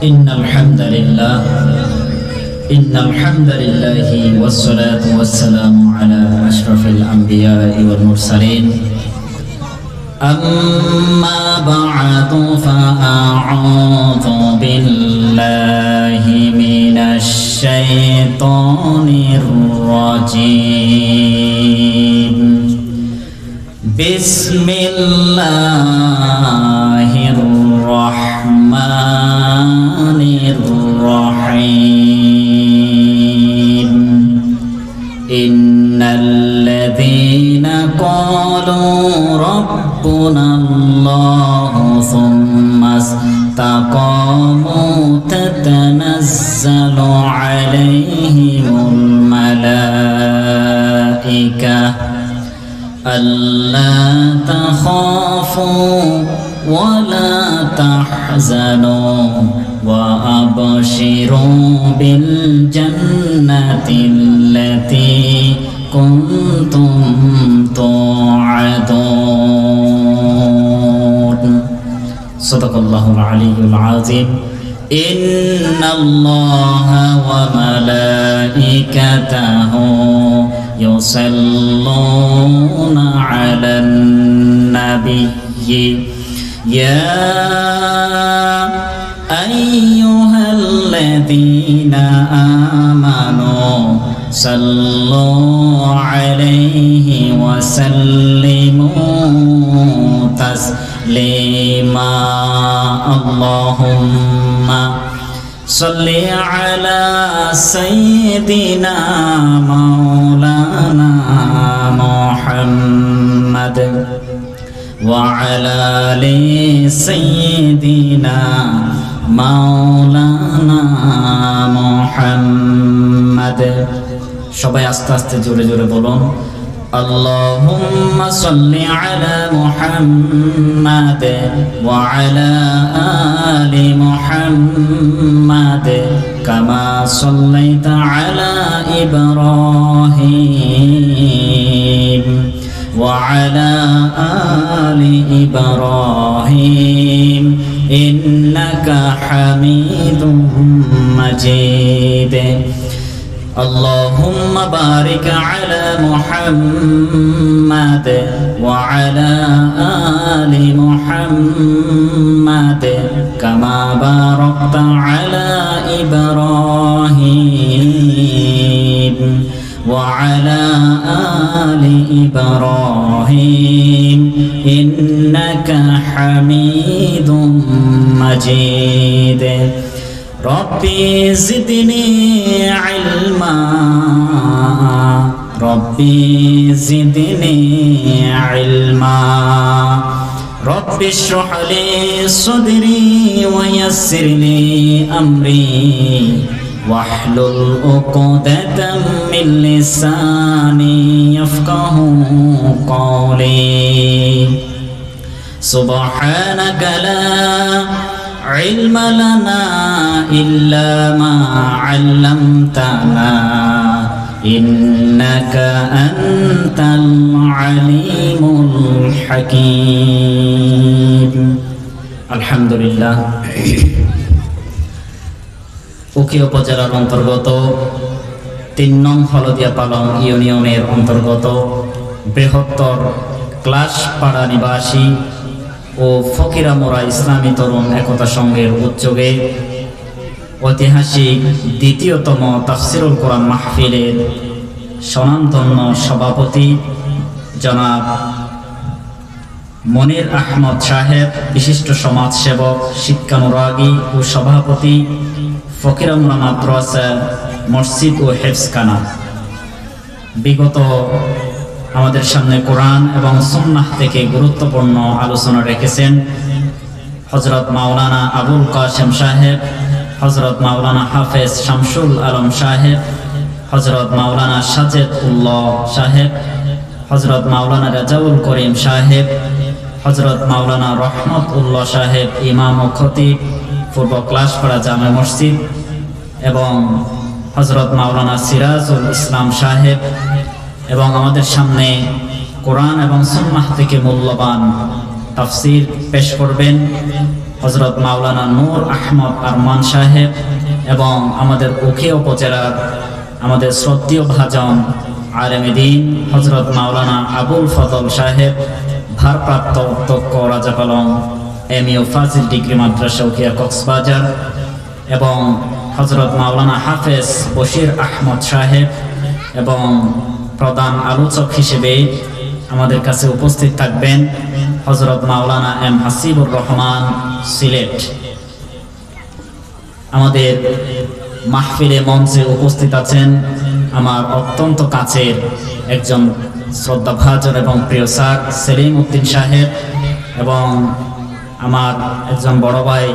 إن الحمد لله والصلاة والسلام على أشرف الأنبياء والمرسلين أما بعد فأعوذ بالله من الشيطان الرجيم بسم الله الرحمن الرحيم إن الذين قالوا ربنا الله ثم استقاموا تتنزل عليهم الملائكة ألا تخافوا ولا تحزنوا وأبشروا بالجنة التي كنتم توعدون صدق الله العلي العظيم إن الله وملائكته يصلون على النبي يا أيها الذين آمنوا صلوا عليه وسلموا تسليما اللهم صل على سيدنا مولانا محمد وعلى آل سيدنا مولانا محمد সবাই আস্তে আস্তে জোরে জোরে বলুন اللهم صل على محمد وعلى آل محمد كما صليت على إبراهيم وعلى آل إبراهيم إنك حميد مجيد اللهم بارك على محمد وعلى آل محمد كما باركت على إبراهيم وعلى آل إبراهيم إنك حميد مجيد ربي زدني علما ربي زدني علما ربي اشرح لي صدري ويسر لي أمري واحلل عقدة من لساني يفقه قولي سبحانك لا علم لنا إلا ما علمتنا إنك أنت العليم الحكيم الحمد لله উকি উপজেলার অন্তর্গত 3 নং হলদিয়া পালং ইউনিয়নের অন্তর্গত বৃহত্তর ক্লাসপাড়া নিবাসী ও ফকিরামোড়া ইসলামী তরুণ একতা সংঘের উদ্যোগে ঐতিহাসিক দ্বিতীয়তম তাফসিরুল কোরআন মাহফিলের স্বনামধন্য সভাপতি জনাব মনির আহমদ সাহেব, বিশিষ্ট সমাজসেবক, শিক্ষানুরাগী ও সভাপতি ফকিরামোড়া মাদ্রাসা মসজিদ ও হেফজখানা, বিগত আমাদের সামনে কোরআন এবং সুন্নাহ থেকে গুরুত্বপূর্ণ আলোচনা রেখেছেন হযরত মাওলানা আবুল কাসেম সাহেব, হযরত মাওলানা হাফেজ শামসুল আলম সাহেব, হযরত মাওলানা সাজেদ উল্লাহ সাহেব, হযরত মাওলানা রাজাউল করিম সাহেব, হযরত মাওলানা রহমত উল্লাহ সাহেব ইমাম ও খতিব পূর্ব ক্লাসপাড়া জামে মসজিদ, এবং হযরত মাওলানা সিরাজুল ইসলাম সাহেব, এবং আমাদের সামনে কোরআন এবং সুন্নাহ থেকে মূল্যবান তাফসীর পেশ করবেন হযরত মাওলানা নূর আহমদ আরমান সাহেব এবং আমাদের উখিয়া উপজেলার আমাদের শ্রদ্ধেয় ভাজন আলেমে দ্বীন হযরত মাওলানা আবুল ফজল সাহেব, ভারপ্রাপ্ত অধ্যক্ষ রাজাপালং এমইউ ফাজিল ডিগ্রি মাদ্রাসা উখিয়া কক্সবাজার, এবং হযরত মাওলানা হাফেজ বশির আহমদ সাহেব, এবং প্রধান আলোচক হিসেবে আমাদের কাছে উপস্থিত থাকবেন হযরত মাওলানা এম হাসিবুর রহমান সিলেট। আমাদের মাহফিলে মঞ্চে উপস্থিত আছেন আমার অত্যন্ত কাছের একজন শ্রদ্ধাভাজন এবং প্রিয় স্যার সেলিম উদ্দিন সাহেব, এবং আমার একজন বড় ভাই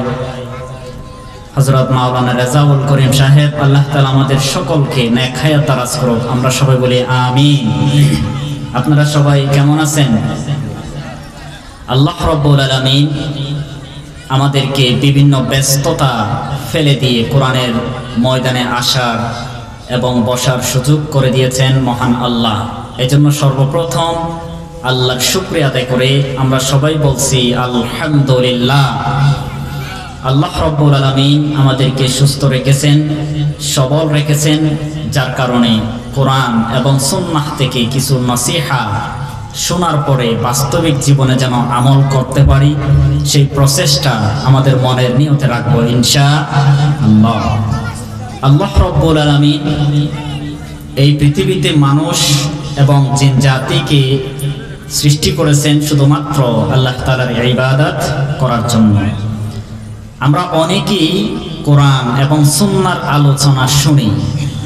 হযরত মাওলানা রেজাউল করিম সাহেব। আল্লাহ তাআলা আমাদের সকলকে নেক হায়াত দারাজ করুক, আমরা সবাই বলি আমিন। আপনারা সবাই কেমন আছেন? আল্লাহ রাব্বুল আলামিন আমাদেরকে বিভিন্ন ব্যস্ততা ফেলে দিয়ে কোরআনের ময়দানে আসার এবং বসার সুযোগ করে দিয়েছেন মহান আল্লাহ। এজন্য সর্বপ্রথম আল্লাহর শুকরিয়া আদায় করে আমরা সবাই বলছি আলহামদুলিল্লাহ। আল্লাহ রাব্বুল আলামিন আমাদেরকে সুস্থ রেখেছেন, সবল রেখেছেন, যার কারণে কোরআন এবং সুন্নাহ থেকে কিছু নসিহা শোনার পরে বাস্তবিক জীবনে যেন আমল করতে পারি, সেই প্রচেষ্টা আমাদের মনের নিয়তে রাখবো ইনশাআল্লাহ। আল্লাহ রাব্বুল আলামিন এই পৃথিবীতে মানুষ এবং জিন জাতিকে সৃষ্টি করেছেন শুধুমাত্র আল্লাহ তাআলার ইবাদত করার জন্য। আমরা অনেকেই কোরআন এবং সুন্নাহর আলোচনা শুনি,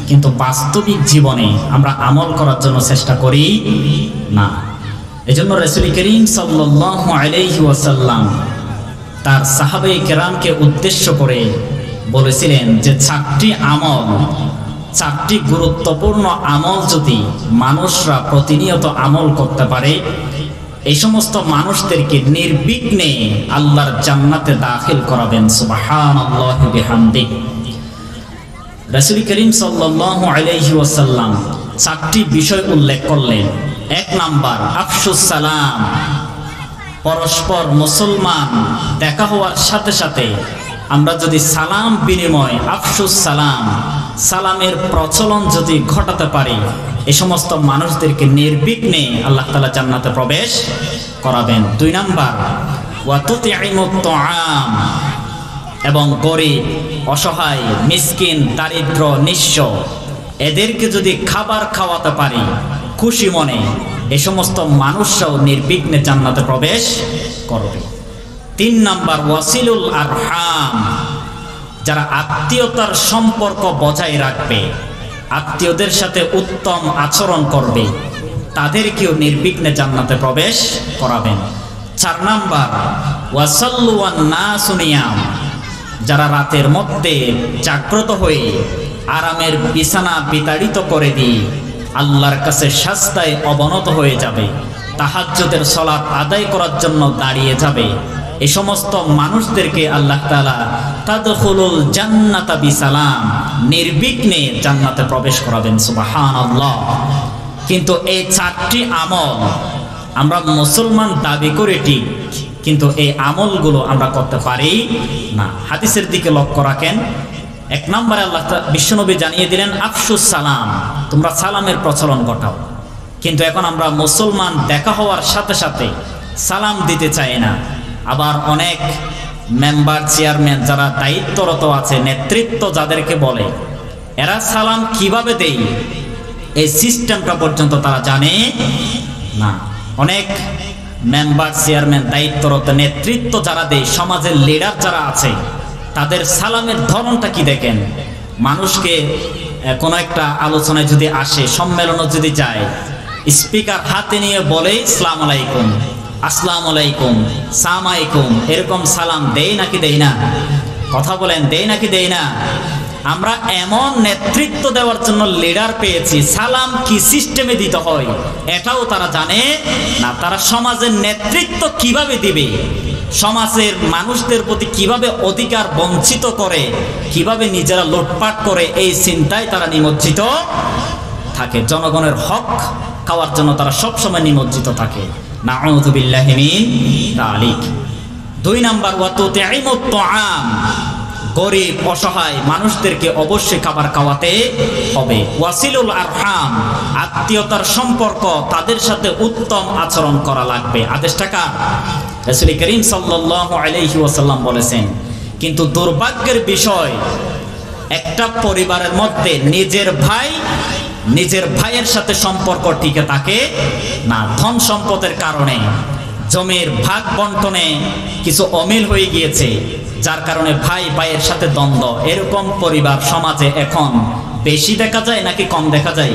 কিন্তু বাস্তবিক জীবনে আমরা আমল করার জন্য চেষ্টা করি না। এজন্য রাসূল করিম সাল্লাল্লাহু আলাইহি ওয়াসাল্লাম তার সাহাবায়ে কেরামকে উদ্দেশ্য করে বলেছিলেন যে চারটি গুরুত্বপূর্ণ আমল যদি মানুষরা প্রতিনিয়ত আমল করতে পারে, এই সমস্ত মানুষদেরকে নির্বিঘ্নে আল্লাহর জান্নাতে দাখিল করাবেন। সুবহানাল্লাহি বিহামদিহি। রাসূল করিম সাল্লাল্লাহু আলাইহি ওয়াসাল্লাম চারটি বিষয় উল্লেখ করলেন। এক নাম্বার আফশুস সালাম, পরস্পর মুসলমান দেখা হওয়ার সাথে সাথে আমরা যদি সালাম বিনিময় আফশুস সালাম, সালামের প্রচলন যদি ঘটাতে পারি, এই সমস্ত মানুষদেরকে নির্বিঘ্নে আল্লাহ তাআলা জান্নাতে প্রবেশ করাবেন। দুই নাম্বার ওয়া তুতিইমুত তুআম, এবং গরিব, অসহায়, মিসকিন, দারিদ্র, নিঃস্ব এদেরকে যদি খাবার খাওয়াতে পারি খুশি মনে, এই সমস্ত মানুষরাও নির্বিঘ্নে জান্নাতে প্রবেশ করবে। তিন নাম্বার ওয়াসিলুল আরহাম, যারা আত্মীয়তার সম্পর্ক বজায় রাখবে, আত্মীয়দের সাথে উত্তম আচরণ করবে, তাদেরকেও নির্বিঘ্নে জান্নাতে প্রবেশ করাবেন। চার নাম্বার ওয়াসাল্লু ওয়ান নাসু নিয়াম, যারা রাতের মধ্যে জাগ্রত হয়ে আরামের বিছানা বিতাড়িত করে দিয়ে আল্লাহর কাছে সাজদায় অবনত হয়ে যাবে, তাহাজ্জুদের সালাত আদায় করার জন্য দাঁড়িয়ে যাবে, এই সমস্ত মানুষদেরকে আল্লাহ তাআলা তাদখুলুল জান্নাতা বিসালাম, নির্বিঘ্নে জান্নাতে প্রবেশ করাবেন। সুবহানাল্লাহ। কিন্তু এই চারটি আমল আমরা মুসলমান দাবি করে ঠিক, কিন্তু এই আমলগুলো আমরা করতে পারি না। হাদিসের দিকে লক্ষ্য রাখেন। এক নম্বরে আল্লাহ বিশ্বনবী জানিয়ে দিলেন আফশুস সালাম, তোমরা সালামের প্রচলন ঘটাও। কিন্তু এখন আমরা মুসলমান দেখা হওয়ার সাথে সাথে সালাম দিতে চাই না। আবার অনেক মেম্বার, চেয়ারম্যান যারা দায়িত্বরত আছে, নেতৃত্ব যাদেরকে বলে, এরা সালাম কিভাবে দেয় এই সিস্টেমটা পর্যন্ত তারা জানে না। অনেক মেম্বার, চেয়ারম্যান, দায়িত্বরত নেতৃত্ব যারা দেয়, সমাজের লিডার যারা আছে, তাদের সালামের ধরনটা কি দেখেন। মানুষকে কোনো একটা আলোচনায় যদি আসে, সম্মেলনে যদি যায়, স্পিকার হাতে নিয়ে বলে আসসালামু আলাইকুম, আসসালামু আলাইকুম, সালাম আলাইকুম, এরকম সালাম দেই নাকি দেই না? কথা বলেন, দেই নাকি দেই না? আমরা এমন নেতৃত্ব দেওয়ার জন্য লিডার পেয়েছি, সালাম কি সিস্টেমে দিতে হয় এটাও তারা জানে না। তারা সমাজের নেতৃত্ব কিভাবে দিবে, সমাজের মানুষদের প্রতি কিভাবে অধিকার বঞ্চিত করে, কিভাবে নিজেরা লুটপাট করে, এই চিন্তায় তারা নিমজ্জিত থাকে। জনগণের হক খাওয়ার জন্য তারা সবসময় নিমজ্জিত থাকে। নাউযু বিল্লাহি মিন যালিক। 2 নাম্বার ওয়া তুতিমুত তাআম, গরিব অসহায় মানুষদেরকে অবশ্যই খাবার খাওয়াতে হবে। ওয়াসিলুল আরহাম, আত্মীয়তার সম্পর্ক তাদের সাথে উত্তম আচরণ করা লাগবে। আদেশটা কার? রাসূল করিম সাল্লাল্লাহু আলাইহি ওয়াসাল্লাম বলেছেন। কিন্তু দুর্ভাগ্যের বিষয়, একটা পরিবারের মধ্যে নিজের ভাইয়ের সাথে সম্পর্ক টিকে থাকে না। ধন সম্পদের কারণে, জমির ভাগ বন্টনে কিছু অমিল হয়ে গিয়েছে, যার কারণে ভাই ভাইয়ের সাথে দ্বন্দ্ব। এরকম পরিবার সমাজে এখন বেশি দেখা যায় নাকি কম দেখা যায়?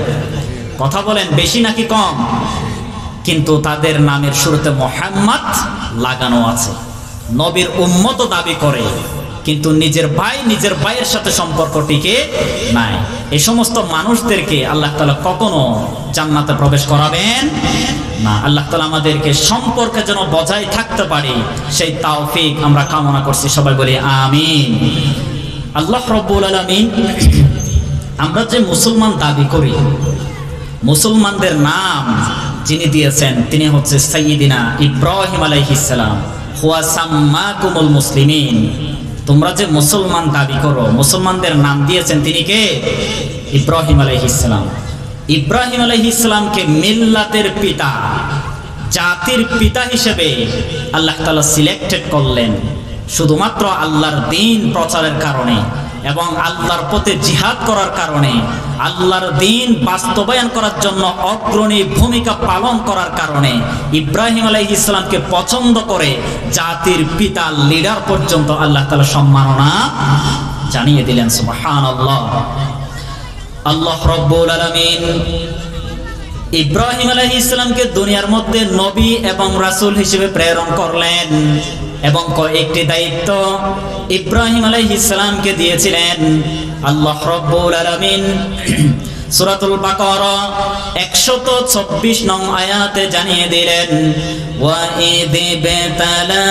কথা বলেন, বেশি নাকি কম? কিন্তু তাদের নামের শুরুতে মুহাম্মদ লাগানো আছে, নবীর উম্মত দাবি করে, কিন্তু নিজের ভাইয়ের সাথে সম্পর্ক টিকে নাই। এই সমস্ত মানুষদেরকে আল্লাহ তাআলা কখনো জান্নাতে প্রবেশ করাবেন না। আল্লাহ তাআলা আমাদেরকে সম্পর্কে যেন বজায় থাকতে পারি, সেই তৌফিক আমরা কামনা করছি। সবাই বলি আমিন। আল্লাহ রাব্বুল আলামিন, আমরা যে মুসলমান দাবি করি, মুসলমানদের নাম যিনি দিয়েছেন তিনি হচ্ছে সাইয়্যিদিনা ইব্রাহিম আলাইহিস সালাম। হুয়া সাম্মাকুমুল মুসলিমিন, তোমরা যে মুসলমান দাবি করো, মুসলমানদের নাম দিয়েছেন তিনি কে? ইব্রাহিম আলাইহিস সালাম। ইব্রাহিম আলাইহিস সালামকে মিল্লাতের পিতা, জাতির পিতা হিসেবে আল্লাহ তাআলা সিলেক্টেড করলেন শুধুমাত্র আল্লাহর দ্বীন প্রচারের কারণে এবং আল্লাহর পথে জিহাদ করার কারণে, আল্লাহর দ্বীন বাস্তবায়ন করার জন্য অগ্রণী ভূমিকা পালন করার কারণে ইব্রাহিম আলাইহিস সালামকে পছন্দ করে জাতির পিতা, লিডার পর্যন্ত আল্লাহ তাআলা সম্মাননা জানিয়ে দিলেন। সুবহানাল্লাহ। আল্লাহ রাব্বুল আলামিন ইব্রাহিম আলাইহিস সালামকে দুনিয়ার মধ্যে নবী এবং রাসূল হিসেবে প্রেরণ করলেন এবং কয়েকটি দায়িত্ব ইব্রাহিম আলাইহিস সালামকে দিয়েছিলেন। আল্লাহ রাব্বুল আলামিন সূরাতুল বাকারা 126 নং আয়াতে জানিয়ে দিলেন, ওয়া ইয বিতালা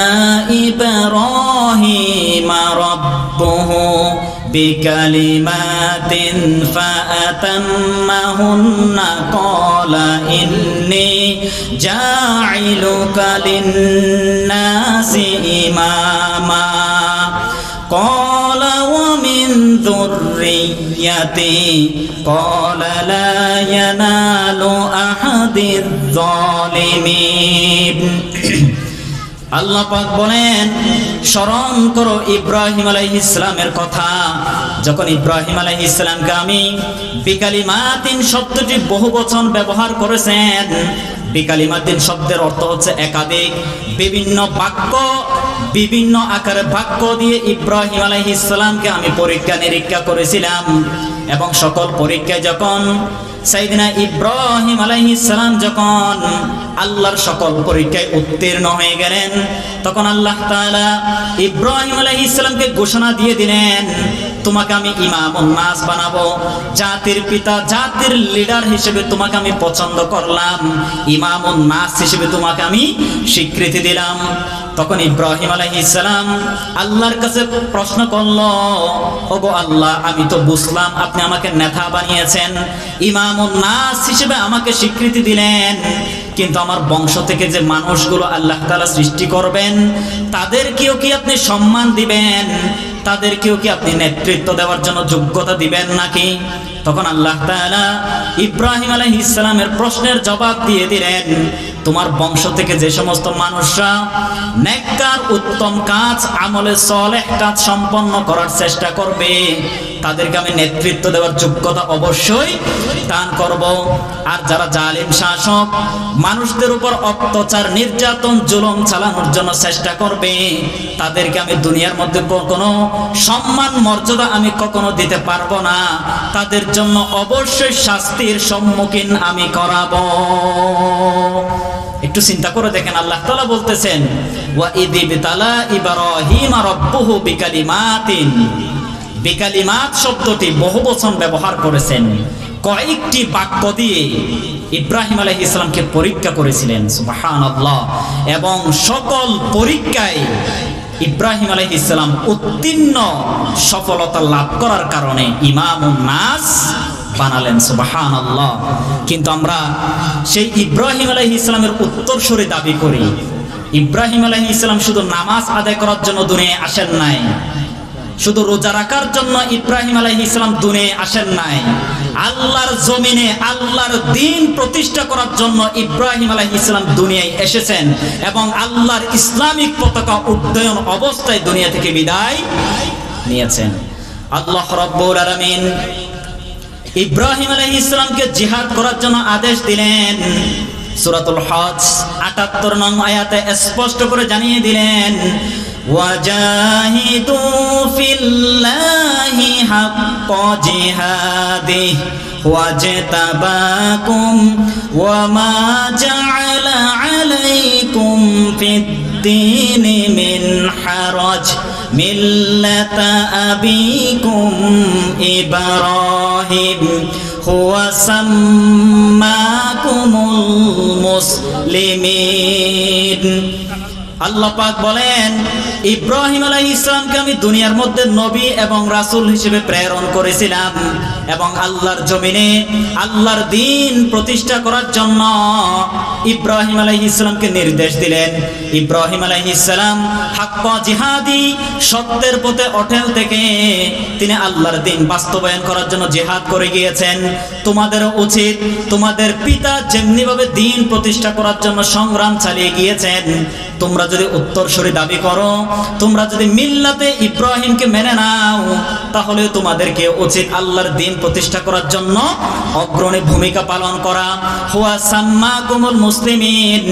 ইব্রাহিমা রাব্বুহু বিকালিমাতিন ফাআতাম্মাহুন্না ক্বালা ইন্নী জাঈলুকা লিন-নাসি ইমামা ক্বালা ওয়া মিন যুররিয়্যাতি ক্বালা লা ইয়ানালু আহাদিয যালিমিন। আল্লাহ পাক বলেন, স্মরণ করো ইব্রাহিম আলাইহিস সালামের কথা, যখন ইব্রাহিম আলাইহিস সালামকে আমি বিকালিমাতিন শব্দটি বহু বচন ব্যবহার করেছেন। বিকালিমাতিন শব্দের অর্থ হচ্ছে একাধিক, বিভিন্ন বাক্য, বিভিন্ন আকারে বাক্য দিয়ে ইব্রাহিম আলাইহিস সালামকে আমি পরীক্ষা নিরীক্ষা করেছিলাম এবং সকল পরীক্ষায় যখন সাইয়েদনা ইব্রাহিম আলাইহিস সালাম যখন আল্লাহর সকল পরীক্ষায় উত্তীর্ণ হয়ে গেলেন, তখন আল্লাহ তাআলা ইব্রাহিম আলাইহিস সালামকে ঘোষণা দিয়ে দিলেন, তোমাকে আমি ইমামুন নাস বানাবো, জাতির পিতা, জাতির লিডার হিসেবে তোমাকে আমি পছন্দ করলাম, ইমামুন নাস হিসেবে তোমাকে আমি স্বীকৃতি দিলাম। তখন ইব্রাহিম আলাইহিস সালাম আল্লাহর কাছে প্রশ্ন করলো, ওগো আল্লাহ, আমি তো বুঝলাম আপনি আমাকে নেতা বানিয়েছেন, ইমামুন নাস হিসেবে আমাকে স্বীকৃতি দিলেন, কিন্তু আমার বংশ থেকে যে মানুষগুলো আল্লাহ তাআলা সৃষ্টি করবেন তাদেরকেও কি আপনি সম্মান দিবেন? তাদেরকেও কি আপনি নেতৃত্ব দেওয়ার জন্য যোগ্যতা দিবেন নাকি? তখন আল্লাহ তাআলা ইব্রাহিম আলাইহিস সালামের প্রশ্নের জবাব দিয়ে দিলেন, তোমার বংশ থেকে যে সমস্ত মানুষরা নেককার, উত্তম কাজ, আমলে সালেহ কাজ সম্পন্ন করার চেষ্টা করবে তাদেরকে আমি নেতৃত্ব দেওয়ার যোগ্যতা অবশ্যই দান করব। আর যারা জালিম শাসক, মানুষদের উপর অত্যাচার, নির্যাতন, জুলুম চালানোর জন্য চেষ্টা করবে তাদেরকে আমি দুনিয়ার মধ্যে কোনো সম্মান, মর্যাদা আমি কখনো দিতে পারবো না, তাদের জন্য অবশ্যই শাস্তির সম্মুখীন আমি করাবো। একটু চিন্তা করে দেখেন, আল্লাহ তাআলা বলতেছেন, ওয়া ইয বিতালা ইব্রাহিমা রাব্বুহু বিকালিমাতিন। বিকালিমাত শব্দটি বহু বচন ব্যবহার করেছেন, কয়েকটি বাক্য দিয়ে ইব্রাহিম আলাইহিস সালামকে পরীক্ষা করেছিলেন। সুবহানাল্লাহ। এবং সকল পরীক্ষায় ইব্রাহিম আলাইহিস সালাম উত্তীর্ণ, সফলতা লাভ করার কারণে ইমামুন নাস বানালেন। সুবহানাল্লাহ। কিন্তু আমরা সেই ইব্রাহিম আলাইহিস সালামের উত্তরসূরি দাবি করি, ইব্রাহিম আলাইহিস সালাম শুধু নামাজ আদায় করার জন্য দুনিয়ায় আসেন নাই, শুধু রোজা রাখার জন্য ইব্রাহিম আলাইহিস সালাম দুনিয়ায় আসেন নাই, আল্লাহর জমিনে আল্লাহর দ্বীন প্রতিষ্ঠা করার জন্য ইব্রাহিম আলাইহিস সালাম দুনিয়ায় এসেছেন এবং আল্লাহর ইসলামিক পতাকা উড্ডয়ন অবস্থায় দুনিয়া থেকে বিদায় নিয়েছেন। আল্লাহ রাব্বুল আলামিন ইব্রাহিম আলাইহিস সালামকে জিহাদ করার জন্য আদেশ দিলেন। সূরাতুল হজ ৭৮ নং আয়াতে স্পষ্ট করে জানিয়ে দিলেন, ওয়াজাহিদু ফিল্লাহি হাক্কা জিহাদিহি ওয়াজতাবাকুম ওয়ামা জাআলা আলাইকুম ফিদ্দীনি মিন হারাজ মিল্লাতা আবিকুম ইব্রাহিম হুয়া সাম্মাকুমুল মুসলিমিন। আল্লাহ পাক বলেন, ইব্রাহিম আলাইহিস সালামকে আমি দুনিয়ার মধ্যে নবী এবং রাসূল হিসেবে প্রেরণ করেছিলাম এবং আল্লাহর জমিনে আল্লাহর দ্বীন প্রতিষ্ঠা করার জন্য ইব্রাহিম আলাইহিস সালামকে নির্দেশ দিলেন। ইব্রাহিম আলাইহিস সালাম হাক্কা জিহাদি, সত্যের পথে অটল থেকে তিনি আল্লাহর দ্বীন বাস্তবায়ন করার জন্য জিহাদ করে গিয়েছেন। তোমাদেরও উচিত, তোমাদের পিতা যেমনি ভাবে দ্বীন প্রতিষ্ঠা করার জন্য সংগ্রাম চালিয়ে গিয়েছেন, তোমরা যদি উত্তরসূরি দাবি করো, তোমরা যদি মিল্লাতে ইব্রাহিমকে মেনে নাও, তাহলে তোমাদেরকে উচিত আল্লাহর দ্বীন প্রতিষ্ঠা করার জন্য অগ্রণী ভূমিকা পালন করা। হুয়া সাম্মাকুমুল মুসলিমিন,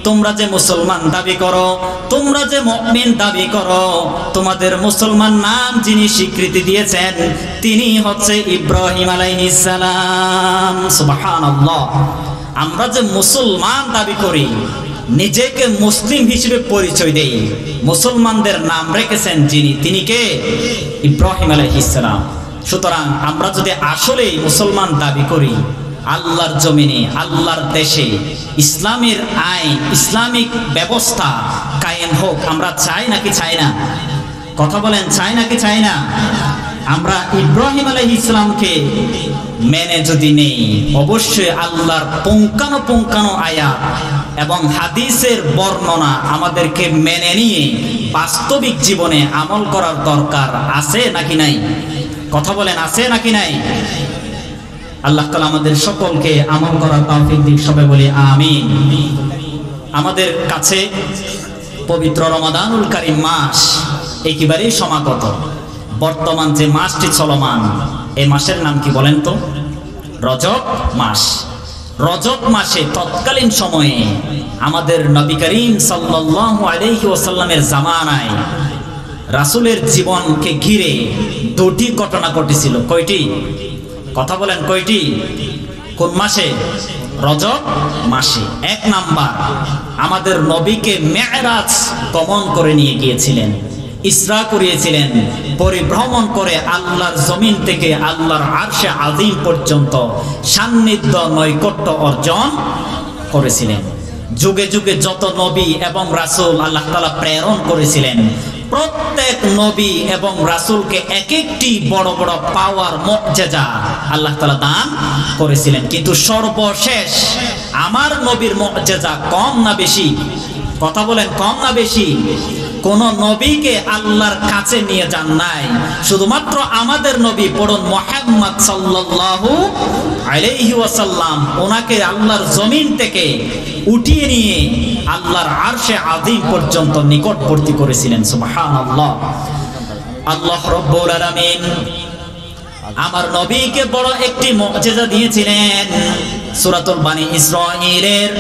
তোমরা যে মুসলমান দাবি করো, তোমরা যে মুমিন দাবি করো, তোমাদের মুসলমান নাম যিনি স্বীকৃতি দিয়েছেন তিনি হচ্ছে ইব্রাহিম আলাইহিস সালাম। সুবহানাল্লাহ। আমরা যে মুসলমান দাবি করি, নিজেকে মুসলিম হিসেবে পরিচয় দেই, মুসলমানদের নাম রেখেছেন যিনি, তিনি কে? ইব্রাহিম আলাইহিস সালাম। সুতরাং আমরা যদি আসলেই মুসলমান দাবি করি, আল্লাহর জমিনে আল্লাহর দেশে ইসলামের আইন, ইসলামিক ব্যবস্থা কায়েম হোক, আমরা চাই নাকি চাই না? কথা বলেন, চাই নাকি চাই না? আমরা ইব্রাহিম আলাইহিস সালামকে মেনে যদি নেই, অবশ্যই আল্লাহর পুঙ্খানুপুঙ্খানু আয়াত এবং হাদিসের বর্ণনা আমাদেরকে মেনে নিয়ে বাস্তবিক জীবনে আমল করার দরকার আছে নাকি নাই? কথা বলেন, আছে নাকি নাই? আল্লাহ তাআলা আমাদের সকলকে আমল করার তৌফিক দিক, সবাই বলি আমিন। আমাদের কাছে পবিত্র রমাদানুল কারীম মাস একেবারেই সমাগত। বর্তমান যে মাসটি চলমান, এই মাসের নাম কি বলেন তো? রজব মাস। রজব মাসে তৎকালীন সময়ে আমাদের নবী করিম সাল্লাল্লাহু আলাইহি ওয়াসাল্লামের জামানায় রাসূলের জীবনকে ঘিরে দুটি ঘটনা ঘটেছিল। কয়টি? কথা বলেন, কয়টি? কোন মাসে? রজব মাসে। এক নাম্বার, আমাদের নবীকে মেরাজ গমন করে নিয়ে গিয়েছিলেন, ইসরা করিয়েছিলেন, পরিভ্রমণ করে আল্লাহর জমিন থেকে আল্লাহর আরশে আযীম পর্যন্ত সান্নিধ্য নৈকট্য অর্জন করেছিলেন। যুগে যুগে যত নবী এবং রাসূল আল্লাহ তাআলা প্রেরণ করেছিলেন, প্রত্যেক নবী এবং রাসূলকে এক একটি বড় বড় পাওয়ার মুআজিজা আল্লাহ তাআলা দান করেছিলেন। কিন্তু সর্বশেষ আমার নবীর মুআজিজা কম না বেশি? কথা বলেন, কম না বেশি? কোন নবীকে আল্লাহর কাছে নিয়ে যান নাই, শুধুমাত্র আমাদের নবী পড়ুন মুহাম্মদ সাল্লাল্লাহু আলাইহি ওয়াসাল্লাম, ওনাকে আল্লাহর জমিন থেকে উঠিয়ে নিয়ে আল্লাহর আরশে আযীম পর্যন্ত নিকটবর্তী করেছিলেন। সুবহানাল্লাহ। আল্লাহ রাব্বুল আলামিন আমার নবীকে বড় একটি মুআজিজা দিয়েছিলেন। সূরাতুল বানী ইসরাঈলের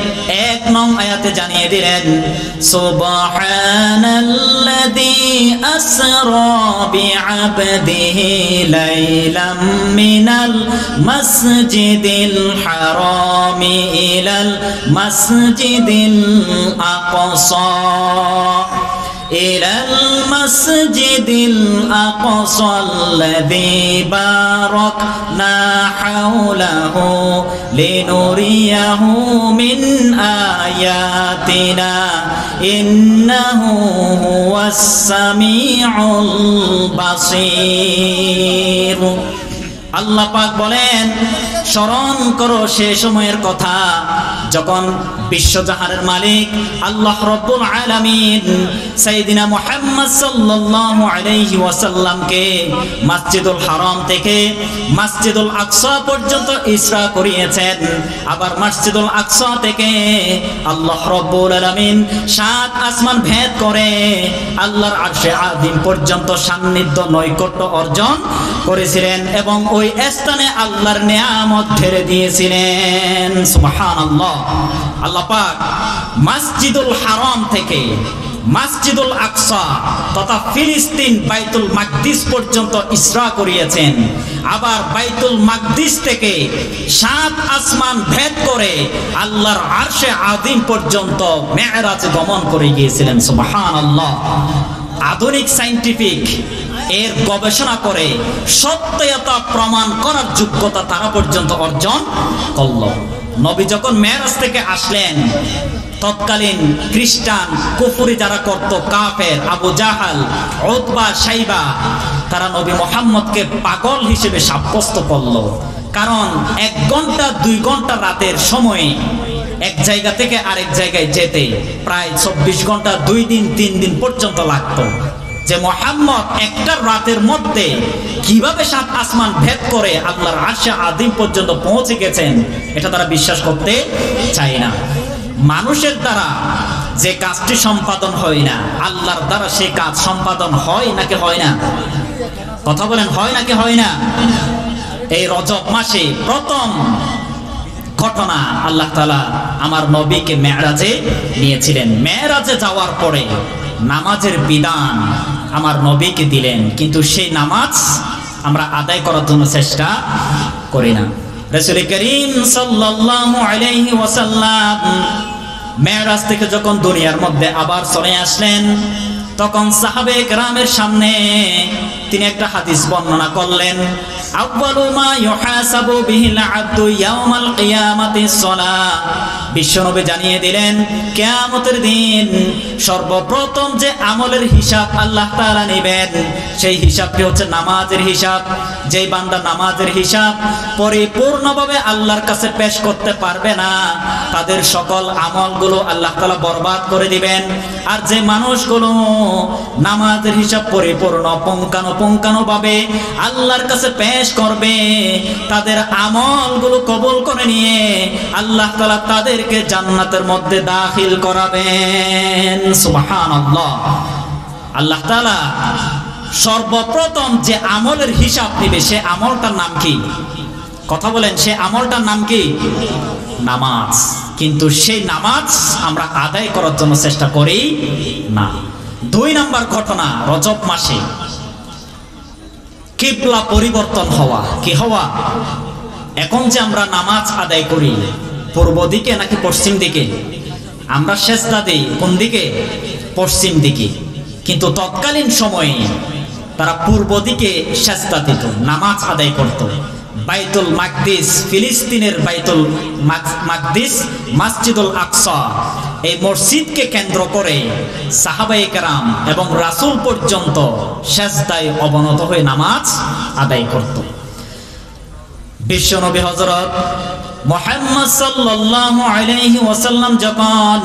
১ নং আয়াতে জানিয়ে দিলেন, সুবহানাল্লাযী আসরা বিআবদিহি লাইলাম মিনাল মাসজিদিল হারামি ইলাল মাসজিদিল আকসা إلى المسجد الأقصى الذي باركنا حوله لنريه من آياتنا إنه هو السميع البصير। আল্লাহ পাক বলেন, স্মরণ করো সে সময়ের কথা যখন বিশ্বজাহানের মালিক আল্লাহ রব্বুল আলামিন সাইয়্যিদিনা মুহাম্মদ সাল্লাল্লাহু আলাইহি ওয়াসাল্লামকে মসজিদুল হারাম থেকে মসজিদুল আকসা পর্যন্ত ইসরা করিয়েছেন। আবার মসজিদুল আকসা থেকে আল্লাহ রব্বুল আলামিন 7 আসমান ভেদ করে আল্লাহর আরশে আযীম পর্যন্ত সান্নিধ্য নৈকট্য অর্জন করেছিলেন এবং ওই স্থানে আল্লাহর নিয়ামত ঢেলে দিয়েছিলেন। সুবহানাল্লাহ। আল্লাহ পাক মসজিদুল হারাম থেকে মসজিদুল আকসা তথা ফিলিস্তিন বাইতুল মাকদিস পর্যন্ত ইসরা করিয়েছেন। আবার বাইতুল মাকদিস থেকে 7 আসমান ভেদ করে আল্লাহর আরশে আযীম পর্যন্ত মেরাজে গমন করে গিয়েছিলেন। সুবহানাল্লাহ। আধুনিক সায়েন্টিফিক এর গবেষণা করে সত্যতা প্রমাণ করার যোগ্যতা তারা পর্যন্ত অর্জন করল। নবী যখন মেরাজ থেকে আসলেন, তৎকালীন খ্রিস্টান কুফরি যারা করত, কাফের আবু জাহাল, উতবা, শাইবা, তারা নবী মুহাম্মদকে পাগল হিসেবে সাব্যস্ত করল। কারণ 1 ঘন্টা 2 ঘন্টা রাতের সময়ে এক জায়গা থেকে আরেক জায়গায় যেতে প্রায় 24 ঘন্টা 2 দিন 3 দিন পর্যন্ত লাগতো। যে মুহাম্মদ একটা রাতের মধ্যে কিভাবে 7 আসমান ভেদ করে আল্লাহর আরশে আযীম পর্যন্ত পৌঁছে গেছেন, এটা তারা বিশ্বাস করতে চায় না। মানুষের দ্বারা যে কাজটি সম্পাদন হয় না, আল্লাহর দ্বারা সেই কাজ সম্পাদন হয় নাকি হয় না? কথা বলেন, হয় নাকি হয় না? এই রজব মাসে প্রথম ঘটনা, আল্লাহ তাআলা আমার নবীকে মেরাজে নিয়েছিলেন। মেরাজে যাওয়ার পরে নামাজের বিধান আমার নবীকে দিলেন, কিন্তু সেই নামাজ আমরা আদায় করার জন্য চেষ্টা করি না। রাসূল করিম সাল্লাল্লাহু আলাইহি ওয়াসাল্লাম মেরাজ থেকে যখন দুনিয়ার মধ্যে আবার চলে আসলেন, তখন সাহাবে কেরামের সামনে তিনি একটা হাদিস বর্ণনা করলেন। আউয়ালু মা ইউহাসাবু বিহিল আবদু ইয়াউমাল কিয়ামাতিস সালাহ। বিশ্বনবী জানিয়ে দিলেন, কিয়ামতের দিন সর্বপ্রথম যে আমলের হিসাব আল্লাহ তাআলা নেবেন, সেই হিসাবটি হচ্ছে নামাজের হিসাব। যেই বান্দা নামাজের হিসাব পরিপূর্ণভাবে আল্লাহর কাছে পেশ করতে পারবে না, তাদের সকল আমলগুলো আল্লাহ তাআলা বরবাদ করে দিবেন। আর যে মানুষগুলো নামাজের হিসাব পরিপূর্ণ পুঙ্খানুপুঙ্খানুভাবে আল্লাহর কাছে পেশ করবে, তাদের আমলগুলো কবুল করে নিয়ে আল্লাহ তাআলা তাদেরকে জান্নাতের মধ্যে দাখিল করাবেন। সুবহানাল্লাহ। আল্লাহ তাআলা সর্বপ্রথম যে আমলের হিসাব নেবে, সে আমলটার নাম কি? কথা বলেন, সে আমলটার নাম কি? নামাজ। কিন্তু সেই নামাজ আমরা আদায় করার জন্য চেষ্টা করি না। 2 নম্বর ঘটনা, রজব মাসে কিবলা পরিবর্তন হওয়া। কি হওয়া? এখন যে আমরা নামাজ আদায় করি পূর্ব দিকে নাকি পশ্চিম দিকে? আমরা সেজদা দেই কোন দিকে? পশ্চিম দিকে। কিন্তু তৎকালীন সময়ে তারা পূর্ব দিকে সেজদা দিত, নামাজ আদায় করত। বাইতুল মাকদিস, ফিলিস্তিনের বাইতুল মাকদিস, মসজিদুল আকসা, এই মসজিদকে কেন্দ্র করে সাহাবায়ে কেরাম এবং রাসূল পর্যন্ত সেজদায় অবনত হয়ে নামাজ আদায় করত। বিশ্বনবী হযরত মুহাম্মদ সাল্লাল্লাহু আলাইহি ওয়াসাল্লাম যখন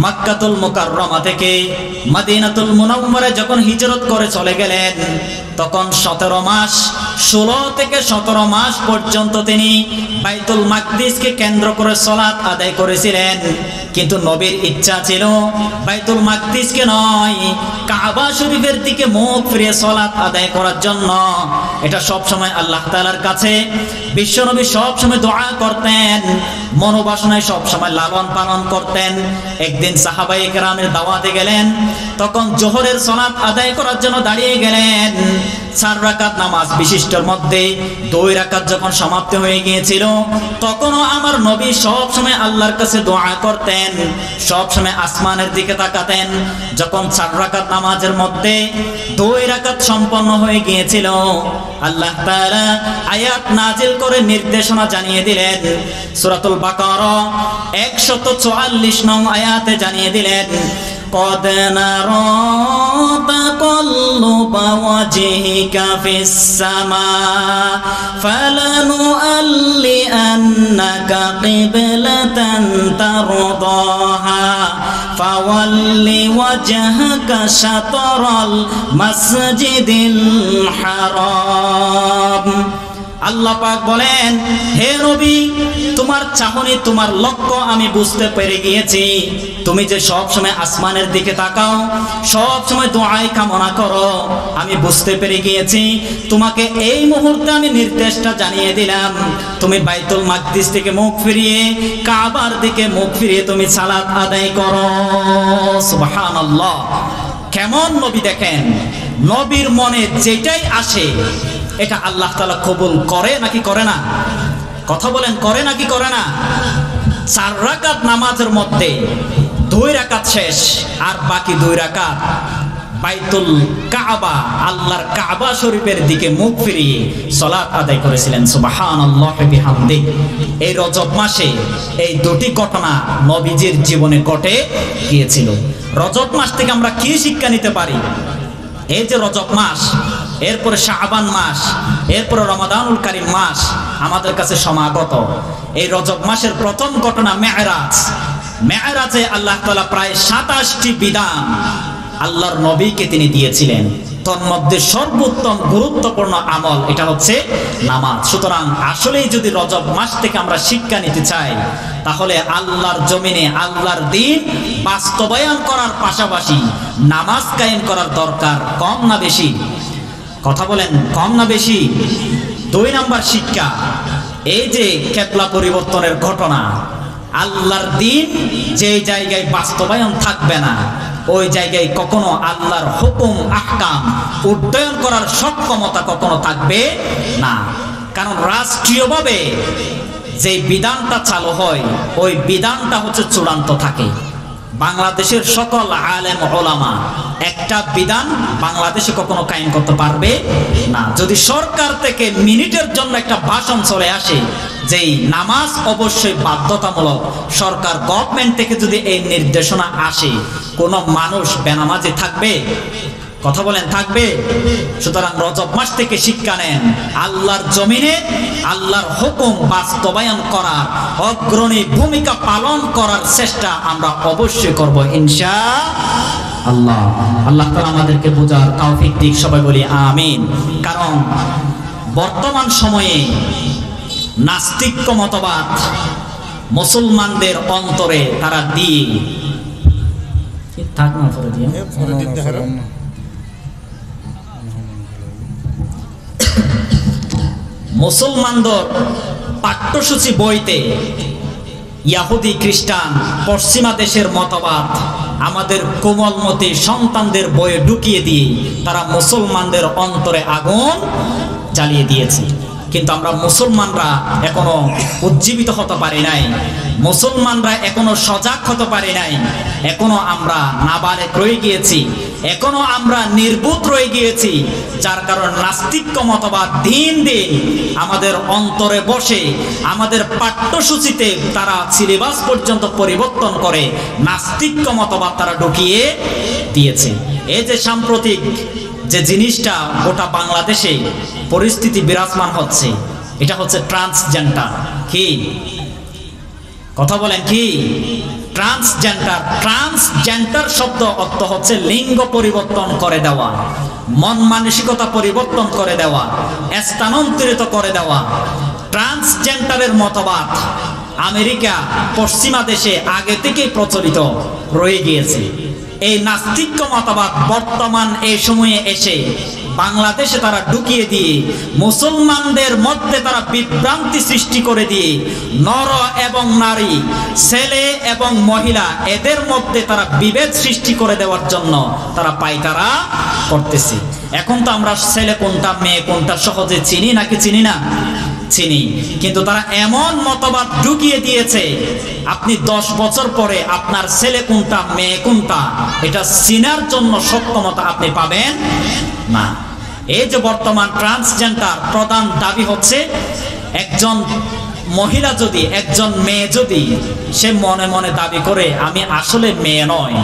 মক্কাতুল মুকাররমা থেকে মদিনাতুল মুনাওয়ারায় যখন হিজরত করে চলে গেলেন, তখন 17 মাস 16 থেকে 17 মাস পর্যন্ত তিনি বাইতুল মাকদিসকে কেন্দ্র করে সালাত আদায় করেছিলেন। কিন্তু নবীর ইচ্ছা ছিল বাইতুল মাকদিসকে নয়, কাবা শরীফের দিকে মুখ ফিরিয়ে সালাত আদায় করার জন্য। এটা সব সময় আল্লাহ তাআলার কাছে বিশ্বনবী সব সময় দোয়া করতেন, মনোবাসনায় সব সময় লালন পালন করতেন। একদিন সাহাবায়ে কেরামের দাওয়াতে গেলেন, তখন জোহরের সালাত আদায় করার জন্য দাঁড়িয়ে গেলেন। 4 রাকাত নামাজ বিশিষ্টর মধ্যে 2 রাকাত যখন সমাপ্ত হয়ে গিয়েছিল, তখনও আমার নবী সব সময় আল্লাহর কাছে দোয়া করতেন, সব সময় আসমানের দিকে তাকাতেন। যখন 4 রাকাত নামাজের মধ্যে 2 রাকাত সম্পন্ন হয়ে গিয়েছিল, আল্লাহ তাআলা আয়াত নাজিল করে নির্দেশনা জানিয়ে দিলেন। সূরাতুল বাকারা 144 নং আয়াতে জানিয়ে দিলেন, قد نرى تقلب وجهك في السماء فلنولئنك قبلة ترضاها فول وجهك شطر المسجد الحرام আল্লাহ পাক বলেন, হে নবী, তোমার চাহনি, তোমার লক্ষ্য আমি বুঝতে পেরে গিয়েছি। তুমি যে সব সময় আসমানের দিকে তাকাও, সব সময় দোয়াই কামনা করো, আমি বুঝতে পেরে গিয়েছি। তোমাকে এই মুহূর্তে আমি নির্দেশটা জানিয়ে দিলাম, তুমি বাইতুল মাকদিস থেকে মুখ ফিরিয়ে কাবার দিকে মুখ ফিরিয়ে তুমি সালাত আদায় করো। সুবহানাল্লাহ। কেমন নবী দেখেন, নবীর মনে যেটাই আসে এটা আল্লাহ তাআলা কবুল করে নাকি করে না? কথা বলেন, করে নাকি করে না? 4 রাকাত নামাজের মধ্যে 2 রাকাত শেষ, আর বাকি 2 রাকাত বাইতুল কাবা, আল্লাহর কাবা শরীফের দিকে মুখ ফিরিয়ে সালাত আদায় করেছিলেন। সুবহানাল্লাহি বিহামদি। এই রজব মাসে এই 2টি ঘটনা নবীজির জীবনে ঘটে গিয়েছিল। রজব মাস থেকে আমরা কি শিক্ষা নিতে পারি? এই যে রজব মাস, এরপরে শাবান মাস, এরপরে রমাদানুল কারীম মাস আমাদের কাছে সমাগত। এই রজব মাসের প্রথম ঘটনা মেরাজ। মেরাজে আল্লাহ তাআলা প্রায় 27টি বিধান আল্লাহর নবীকে তিনি দিয়েছিলেন। তন্মধ্যে সর্বোত্তম গুরুত্বপূর্ণ আমল এটা হচ্ছে নামাজ। সুতরাং আসলেই যদি রজব মাস থেকে আমরা শিক্ষা নিতে চাই, তাহলে আল্লাহর জমিনে আল্লাহর দ্বীন বাস্তবায়ন করার পাশাপাশি নামাজ কায়েম করার দরকার। কম না বেশি? কথা বলেন, কম না বেশি? 2 নাম্বার শিক্ষা, এই যে কিবলা পরিবর্তনের ঘটনা, আল্লাহর দ্বীন যে জায়গায় বাস্তবায়ন থাকবে না, ওই জায়গায় কখনো আল্লাহর হুকুম আহকাম উদ্যয়ন করার সক্ষমতা কখনো থাকবে না। কারণ রাষ্ট্রীয়ভাবে যে বিধানটা চালু হয়, ওই বিধানটা হচ্ছে চূড়ান্ত থাকে। বাংলাদেশের সকল আলেম ওলামা একটা বিধান বাংলাদেশে কখনো কায়েম করতে পারবে না। যদি সরকার থেকে মিনিটের জন্য একটা ভাষণ চলে আসে যেই নামাজ অবশ্যই বাধ্যতামূলক, সরকার গভর্নমেন্ট থেকে যদি এই নির্দেশনা আসে, কোনো মানুষ বেনামাজি থাকবে? কথা বলেন, থাকবে? সুতরাং রজব মাস থেকে শিক্ষা নেন, আল্লাহর জমিনে আল্লাহর হুকুম বাস্তবায়ন করার অগ্রণী ভূমিকা পালন করার চেষ্টা আমরা অবশ্যই করব ইনশাআল্লাহ। আল্লাহ তাআলা আমাদেরকে বোঝার তৌফিক দিক, সবাই বলি আমিন। কারণ বর্তমান সময়ে নাস্তিক্য মতবাদ মুসলমানদের অন্তরে তারা দিয়ে থাক না করে দিয়ে মুসলমানদের পাঠ্যসূচি বইতে ইহুদি খ্রিস্টান পশ্চিমা দেশের মতবাদ আমাদের কোমলমতি সন্তানদের বইয়ে ঢুকিয়ে দিয়ে তারা মুসলমানদের অন্তরে আগুন জ্বালিয়ে দিয়েছে। কিন্তু আমরা মুসলমানরা এখনো উজ্জীবিত হতে পারি নাই, মুসলমানরা এখনো সজাগ হতে পারি নাই, এখনো আমরা নাবালেগ রয়ে গিয়েছি, এখনো আমরা নির্বুধ রয়ে গিয়েছি। যার কারণে নাস্তিক্য মতবাদ দিন দিন আমাদের অন্তরে বসে আমাদের পাঠ্যসূচিতে তারা সিলেবাস পর্যন্ত পরিবর্তন করে নাস্তিক্য মতবাদ তারা ঢুকিয়ে দিয়েছে। এই যে সাম্প্রতিক যে জিনিসটা গোটা বাংলাদেশে পরিস্থিতি বিরাজমান হচ্ছে, এটা হচ্ছে ট্রান্সজেন্ডার। কি কথা বলেন, কি ট্রান্সজেন্ডার? ট্রান্সজেন্ডার শব্দ অর্থ হচ্ছে লিঙ্গ পরিবর্তন করে দেওয়া, মন মানসিকতা পরিবর্তন করে দেওয়া, স্থানান্তরিত করে দেওয়া। ট্রান্সজেন্ডারের মতবাদ আমেরিকা পশ্চিমা দেশে আগে থেকেই প্রচলিত রয়ে গিয়েছে। এই নাস্তিক্য মতবাদ বর্তমান এই সময়ে এসে বাংলাদেশে তারা ঢুকিয়ে দিয়ে মুসলমানদের মধ্যে তারা বিভ্রান্তি সৃষ্টি করে দিয়ে নর এবং নারী, ছেলে এবং মহিলা, এদের মধ্যে তারা বিভেদ সৃষ্টি করে দেওয়ার জন্য তারা পায়তারা করতেছে। এখন তো আমরা ছেলে কোনটা মেয়ে কোনটা সহজে চিনি নাকি চিনি না? চিনি। কিন্তু তারা এমন মতবাদ ঢুকিয়ে দিয়েছে, আপনি 10 বছর পরে আপনার ছেলে কোনটা মেয়ে কোনটা এটা চিনার জন্য সক্ষমতা আপনি পাবেন না। এই যে বর্তমান ট্রান্সজেন্ডার প্রধান দাবি হচ্ছে, একজন মহিলা যদি, একজন মেয়ে যদি সে মনে মনে দাবি করে আমি আসলে মেয়ে নয়,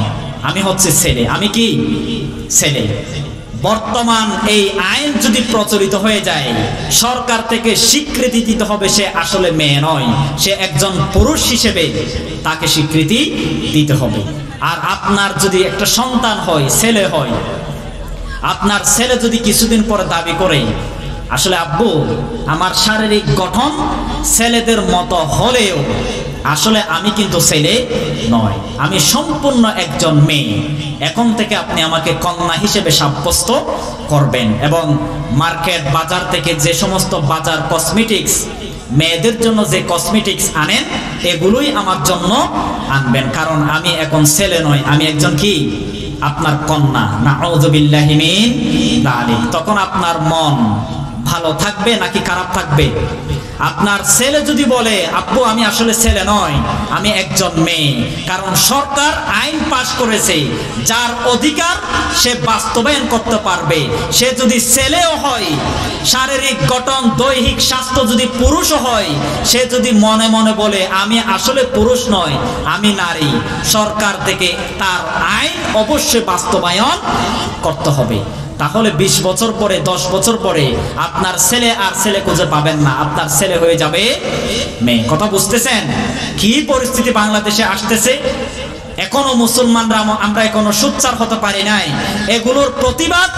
আমি হচ্ছে ছেলে, আমি কি ছেলে। বর্তমান এই আইন যদি প্রচলিত হয়ে যায়, সরকার থেকে স্বীকৃতি দিতে হবে সে আসলে মেয়ে নয়, সে একজন পুরুষ হিসেবে তাকে স্বীকৃতি দিতে হবে। আর আপনার যদি একটা সন্তান হয়, ছেলে হয়, আপনার ছেলে যদি কিছুদিন পরে দাবি করে আসলে আব্বু আমার শারীরিক গঠন ছেলেদের মতো হলেও আসলে আমি কিন্তু ছেলে নয়, আমি সম্পূর্ণ একজন মেয়ে, এখন থেকে আপনি আমাকে কন্যা হিসেবে সাব্যস্ত করবেন এবং মার্কেট বাজার থেকে যে সমস্ত বাজার কসমেটিক্স, মেয়েদের জন্য যে কসমেটিক্স আনেন এগুলোই আমার জন্য আনবেন, কারণ আমি এখন ছেলে নয়, আমি একজন কি আপনার কন্যা। নাউযু বিল্লাহি মিন যালিক। তখন আপনার মন ভালো থাকবে নাকি খারাপ থাকবে? আপনার ছেলে যদি বলে আব্বু আমি আসলে ছেলে নয়, আমি একজন মেয়ে, কারণ সরকার আইন পাশ করেছে যার অধিকার সে বাস্তবায়ন করতে পারবে। সে যদি ছেলেও হয়, শারীরিক গঠন দৈহিক স্বাস্থ্য যদি পুরুষও হয়, সে যদি মনে মনে বলে আমি আসলে পুরুষ নয় আমি নারী, সরকার থেকে তার আইন অবশ্যই বাস্তবায়ন করতে হবে। তাহলে 20 বছর পরে 10 বছর পরে আপনার ছেলে আর ছেলে খুঁজে পাবেন না, আপনার ছেলে হয়ে যাবে মেয়ে। কথা বুঝতেছেন কি পরিস্থিতি বাংলাদেশে আসতেছে? এখনো মুসলমানরা আমরা এখনো সোচ্চার হতে পারি নাই। এগুলোর প্রতিবাদ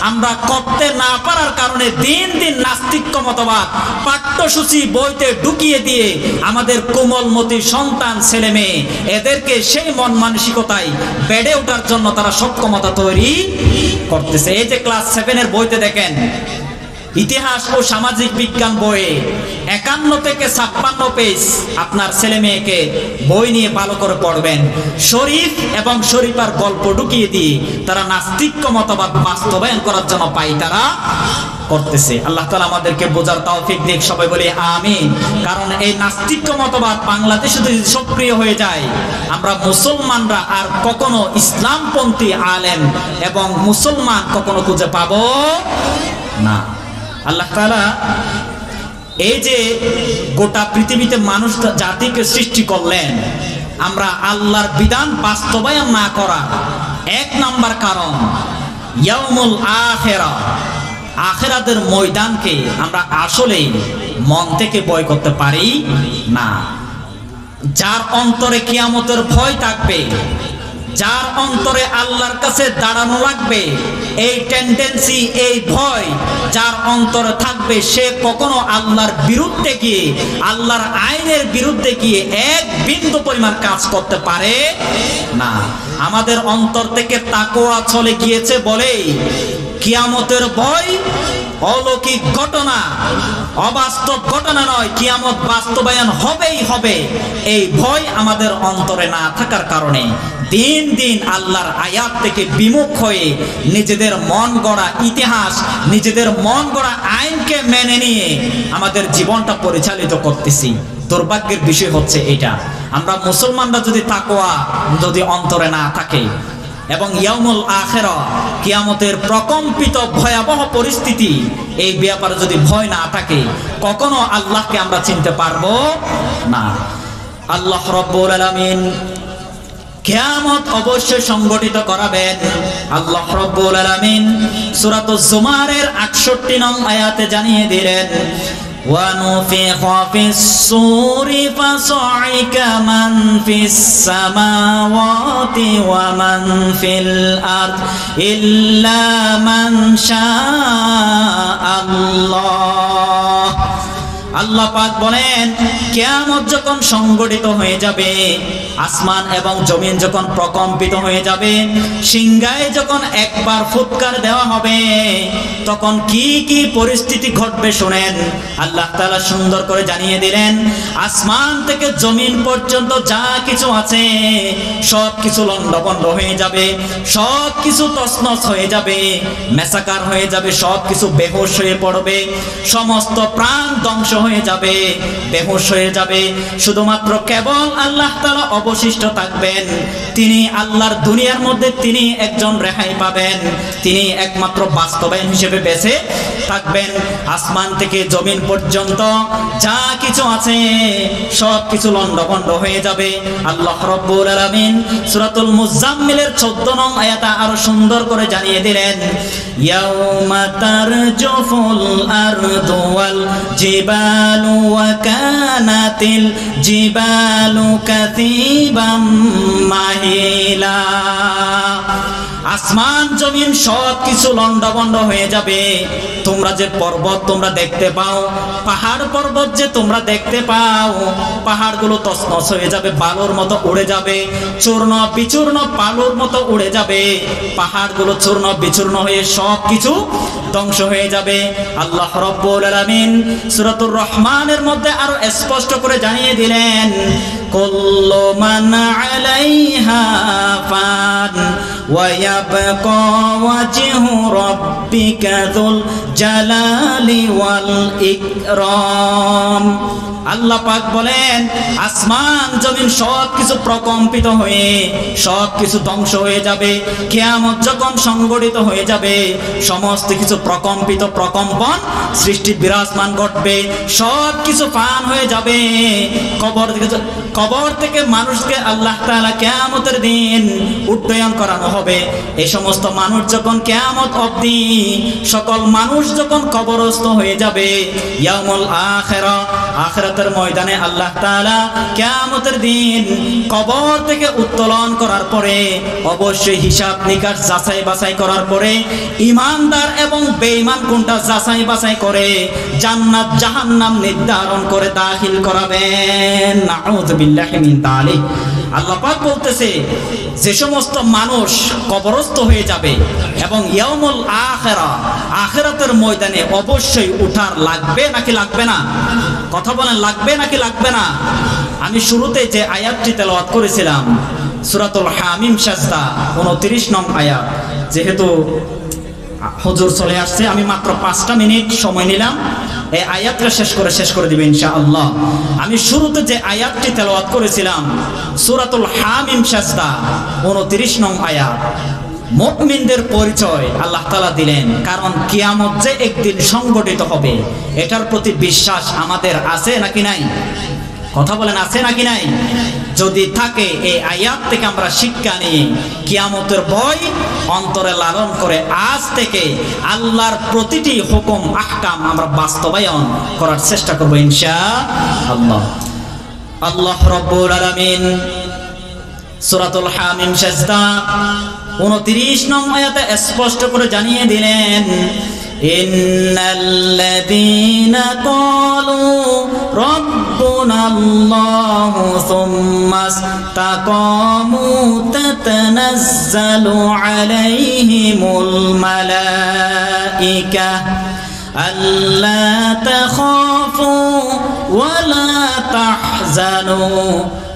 আমরা করতে না পারার কারণে দিন দিন নাস্তিক্য মতবাদ পাঠ্যসূচি বইতে ঢুকিয়ে দিয়ে আমাদের কোমলমতি সন্তান ছেলে মেয়ে এদেরকে সেই মন মানসিকতায় বেড়ে ওঠার জন্য তারা সক্ষমতা তৈরি করতেছে। এই যে ক্লাস 7 এর বইতে দেখেন, ইতিহাস ও সামাজিক বিজ্ঞান বইয়ে 51 থেকে 56 পেজ আপনার ছেলে মেয়েকে বই নিয়ে ভালো করে পড়বেন। শরীফ এবং শরীফার গল্প ঢুকিয়ে দিয়ে তারা নাস্তিক্য মতবাদ বাস্তবায়ন করার জন্য তারা করতেছে। আল্লাহ তাআলা আমাদেরকে বোঝার তৌফিক দিক, সবাই বলি আমিন। কারণ এই নাস্তিক্য মতবাদ বাংলাদেশে যদি সক্রিয় হয়ে যায়, আমরা মুসলমানরা আর কখনো ইসলামপন্থী আলেম এবং মুসলমান কখনো খুঁজে পাবো না। আল্লাহ তাআলা এই যে গোটা পৃথিবীতে মানুষ জাতিকে সৃষ্টি করলেন, আমরা আল্লাহর বিধান বাস্তবায়ন না করা এক নাম্বার কারণ ইয়াউমুল আখিরাহ, আখিরাতের ময়দানকে আমরা আসলে মন থেকে ভয় করতে পারি না। যার অন্তরে কিয়ামতের ভয় থাকবে, যার অন্তরে আল্লাহর কাছে দাঁড়ানো লাগবে, এই টেন্ডেন্সি এই ভয় যার অন্তরে থাকবে, সে কখনো আল্লাহর বিরুদ্ধে গিয়ে আল্লাহর আইনের বিরুদ্ধে গিয়ে এক বিন্দু পরিমাণ কাজ করতে পারে না। আমাদের অন্তর থেকে তাকওয়া চলে গিয়েছে বলেই কিয়ামতের ভয় অলৌকিক ঘটনা, অবাস্তব ঘটনা নয়, কিয়ামত বাস্তবায়ন হবেই হবে, এই ভয় আমাদের অন্তরে না থাকার কারণে দিন দিন আল্লাহর আয়াত থেকে বিমুখ হয়ে নিজেদের মন গড়া ইতিহাস, নিজেদের মন গড়া আইনকে মেনে নিয়ে আমাদের জীবনটা পরিচালিত করতেছি। দুর্ভাগ্যের বিষয় হচ্ছে এটা, আমরা মুসলমানরা যদি তাকওয়া যদি অন্তরে না থাকে এবং ইয়াউমুল আখিরাহ কিয়ামতের প্রকম্পিত ভয়াবহ পরিস্থিতি এই ব্যাপারে যদি ভয় না থাকে, কখনো আল্লাহকে আমরা চিনতে পারবো না। আল্লাহ রাব্বুল আলামিন কিয়ামত অবশ্যই সংগঠিত করাবেন। আল্লাহ রাব্বুল আলামিন সূরাতুজ জুমারের 68 নং আয়াতে জানিয়ে দিলেন, وَنُفِخَ فِي الصُّورِ فَصَعِقَ مَنْ فِي السَّمَاوَاتِ وَمَنْ فِي الْأَرْضِ إِلَّا مَنْ شَاءَ اللَّهُ। আল্লাহ পাক বলেন, কিয়ামত যখন সংগঠিত হয়ে যাবে, আসমান এবং জমিন যখন প্রকম্পিত হয়ে যাবে, সিংহায় যখন একবার ফুৎকার দেওয়া হবে, তখন কি কি পরিস্থিতি ঘটবে শুনেন। আল্লাহ তাআলা সুন্দর করে জানিয়ে দিলেন, আসমান থেকে জমিন পর্যন্ত যা কিছু আছে সব কিছু লণ্ডভণ্ড হয়ে যাবে, সব কিছু তছনছ হয়ে যাবে, মেসাকার হয়ে যাবে, সব কিছু বেহুশ হয়ে পড়বে, সমস্ত প্রাণ ধ্বংস হয়ে হয়ে যাবে, বেহুশ হয়ে যাবে। শুধুমাত্র কেবল আল্লাহ তাআলা অবশিষ্ট থাকবেন। তিনি আল্লাহর দুনিয়ার মধ্যে তিনি একজন রেহাই পাবেন, তিনি একমাত্র বাস্তবায়ন হিসেবে বেঁচে থাকবেন। আসমান থেকে জমিন পর্যন্ত যা কিছু আছে সব কিছু লন্ডভন্ড হয়ে যাবে। আল্লাহ রাব্বুল আলামিন সূরাতুল মুজাম্মিলের 14 নং আয়াতে আরো সুন্দর করে জানিয়ে দিলেন, ইয়াউমা তারজুফুল আরদু ওয়াল জিবালু ওয়া কানাতিল জিবালু কাতিবাম মাহিলা। আসমান জমিন সব কিছু লন্ডভন্ড হয়ে যাবে। তোমরা যে পর্বত তোমরা দেখতে পাও, পাহাড় পর্বত যে তোমরা দেখতে পাও, পাহাড়গুলো তছনছ হয়ে যাবে, বালুর মতো উড়ে যাবে, চূর্ণ বিচূর্ণ বালুর মতো উড়ে যাবে। পাহাড়গুলো চূর্ণ বিচূর্ণ হয়ে সব কিছু ধ্বংস হয়ে যাবে। আল্লাহ রাব্বুল আলামিন সূরাতুর রহমানের মধ্যে আরো স্পষ্ট করে জানিয়ে দিলেন, কুল্লু মান আলাইহা ফান ওয়া ইয়াবকা ওয়াজহু রাব্বিকা যুল জালালি ওয়াল ইকরাম। আল্লাহ পাক বলেন, আসমান জমিন সব কিছু প্রকম্পিত হয়ে সব কিছু ধ্বংস হয়ে যাবে। কিয়ামত যখন সংগঠিত হয়ে যাবে, সমস্ত কিছু প্রকম্পিত, প্রকম্পন সৃষ্টি বিরাজমান ঘটবে, সব কিছু ফান হয়ে যাবে। কবর থেকে মানুষকে আল্লাহ তাআলা কিয়ামতের দিন উড্ডয়ন করানো হবে। এই সমস্ত মানুষ যখন কিয়ামত অবধি সকল মানুষ যখন কবরস্থ হয়ে যাবে, ইয়াউমুল আখিরা, আখিরাতের ময়দানে আল্লাহ তাআলা কিয়ামতের দিন কবর থেকে উত্তোলন করার পরে অবশ্যই হিসাব নিকাশ যাচাই বাছাই করার পরে ঈমানদার এবং বেঈমান কোনটা যাচাই বাছাই করে জান্নাত জাহান্নাম নির্ধারণ করে দাখিল করাবেন। নাউযু বিল্লাহি মিন যালিক। আল্লাহ পাক বলতেছে, যে সমস্ত মানুষ কবরস্থ হয়ে যাবে এবং ইয়াউমুল আখিরা, আখিরাতের ময়দানে অবশ্যই উঠার লাগবে নাকি লাগবে না? কথা বলেন, লাগবে নাকি লাগবে না? আমি শুরুতে যে আয়াতটি তেলাওয়াত করেছিলাম সূরাতুল হামিম সাজদা 29 নং আয়াত, যেহেতু হুজুর চলে আসছে, আমি মাত্র 5টা মিনিট সময় নিলাম এই আয়াতটা শেষ করে দিবেন ইনশাআল্লাহ। আমি শুরুতে যে আয়াতটি তেলাওয়াত করেছিলাম সূরাতুল হামিম সাজদা 29 নং আয়াত, মুমিনদের পরিচয় আল্লাহ তাআলা দিলেন। কারণ কিয়ামত যে একদিন সংগঠিত হবে, এটার প্রতি বিশ্বাস আমাদের আছে নাকি নাই? কথা বলেন, আছে নাকি নাই? যদি থাকে, এই আয়াত থেকে আমরা শিক্ষা নিয়ে কিয়ামতের ভয় অন্তরে লালন করে আজ থেকে আল্লাহর প্রতিটি হুকুম আহকাম আমরা বাস্তবায়ন করার চেষ্টা করব ইনশাআল্লাহ। আল্লাহ রাব্বুল আলামিন সূরাতুল হামিম সাজদা 29 নং আয়াতে স্পষ্ট করে জানিয়ে দিলেন, ইন্নাল্লাযীনা ক্বালু রাব্বুনাল্লাহু সুম্মা ইসতাকামু তাতানাজ্জালু আলাইহিমুল মালাইকা আল্লা তাখাফু ওয়া লা তাহজানু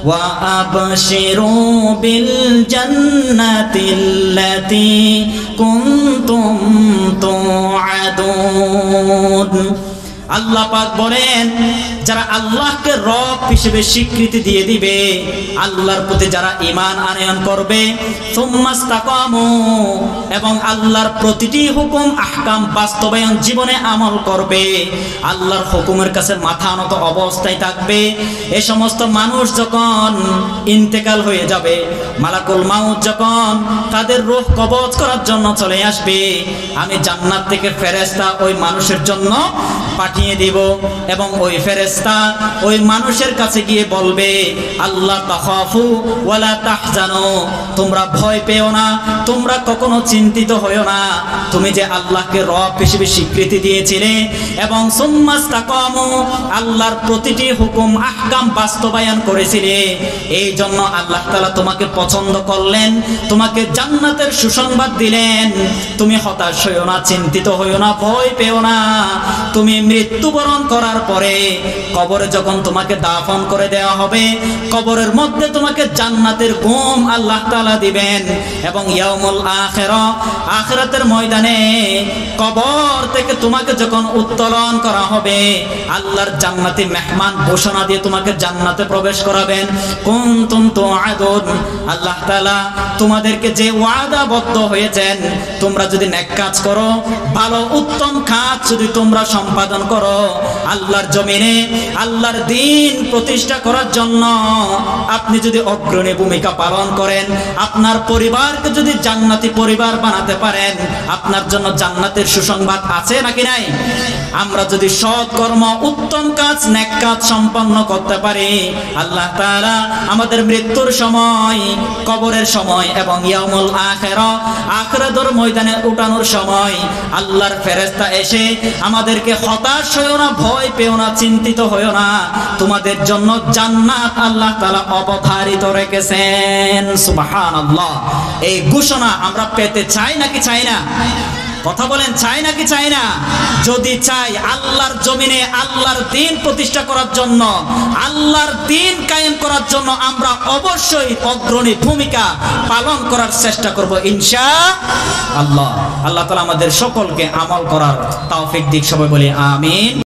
ওয়া আবশিরু বিল জান্নাতিল্লাতী কুনতুম তুআদুন। আল্লাহ পাক বলেন, যারা আল্লাহকে রব হিসেবে স্বীকৃতি দিয়ে দিবে, আল্লাহর প্রতি যারা ঈমান আনয়ন করবে, সুম্মাস্তাকামু, এবং আল্লাহর প্রতিটি হুকুম আহকাম বাস্তবায়ন জীবনে আমল করবে, আল্লাহর হুকুমের কাছে মাথা নত অবস্থায় থাকবে, এই সমস্ত মানুষ যখন ইন্তেকাল হয়ে যাবে, মালাকুল মাউত যখন তাদের রূহ কবজ করার জন্য চলে আসবে, আমি জান্নাত থেকে ফেরেশতা ওই মানুষের জন্য পাঠিয়ে দিব এবং ওই ফেরেশতা ওই মানুষের কাছে গিয়ে বলবে, আল্লাহ তাখাফু ওয়ালা তাহজানু, তোমরা ভয় পেও না, তোমরা কখনো চিন্তিত হয়ো না, তুমি যে আল্লাহকে রব হিসেবে স্বীকৃতি দিয়েছিলে এবং সুম্মাস্তাকামু, আল্লাহর প্রতিটি হুকুম আহকাম বাস্তবায়ন করেছিলে, এই জন্য আল্লাহ তাআলা তোমাকে পছন্দ করলেন, তোমাকে জান্নাতের সুসংবাদ দিলেন। তুমি হতাশ হইও না, চিন্তিত হইও না, ভয় পেও না, তুমি মৃত্যু মৃত্যুবরণ করার পরে কবরে যখন তোমাকে দাফন করে দেওয়া হবে, কবরের মধ্যে তোমাকে জান্নাতের ঘুম আল্লাহ তাআলা দিবেন। এবং ইয়াউমুল আখিরাহ, আখিরাতের ময়দানে কবর থেকে তোমাকে যখন উত্তোলন করা হবে, আল্লাহর জান্নাতি মেহমান ঘোষণা দিয়ে তোমাকে জান্নাতে প্রবেশ করাবেন। কুনতুম তুআদুন, আল্লাহ তাআলা তোমাদেরকে যে ওয়াদাবদ্ধ হয়েছেন, তোমরা যদি নেক কাজ করো, ভালো উত্তম কাজ যদি তোমরা সম্পাদন করো, আল্লাহর জমিনে আল্লাহর দ্বীন প্রতিষ্ঠা করার জন্য আপনি যদি অগ্রণী ভূমিকা পালন করেন, আপনার পরিবারকে যদি জান্নাতি পরিবার বানাতে পারেন, আপনার জন্য জান্নাতের সুসংবাদ আছে নাকি নাই? আমরা যদি সৎ কর্ম, উত্তম কাজ, নেক কাজ সম্পন্ন করতে পারি, আল্লাহ তাআলা আমাদের মৃত্যুর সময়, কবরের সময় এবং ইয়াউমুল আখিরাহ, আখিরাতের ময়দানে উঠানোর সময় আল্লাহর ফেরেশতা এসে আমাদেরকে হতাশ হয়ো না, ভয় পেও না, চিন্তিত হয়ো না, তোমাদের জন্য জান্নাত আল্লাহ তাআলা অবধারিত রেখেছেন। সুবহানাল্লাহ। এই ঘোষণা আমরা পেতে চাই নাকি চাই না? কথা বলেন, চাই নাকি চাই না? যদি চাই, আল্লাহর জমিনে আল্লাহর দ্বীন প্রতিষ্ঠা করার জন্য, আল্লাহর দ্বীন কায়েম করার জন্য আমরা অবশ্যই অগ্রণী ভূমিকা পালন করার চেষ্টা করব ইনশাআল্লাহ। আল্লাহ তাআলা আমাদের সকলকে আমল করার তৌফিক দিক, সবাই বলি আমিন।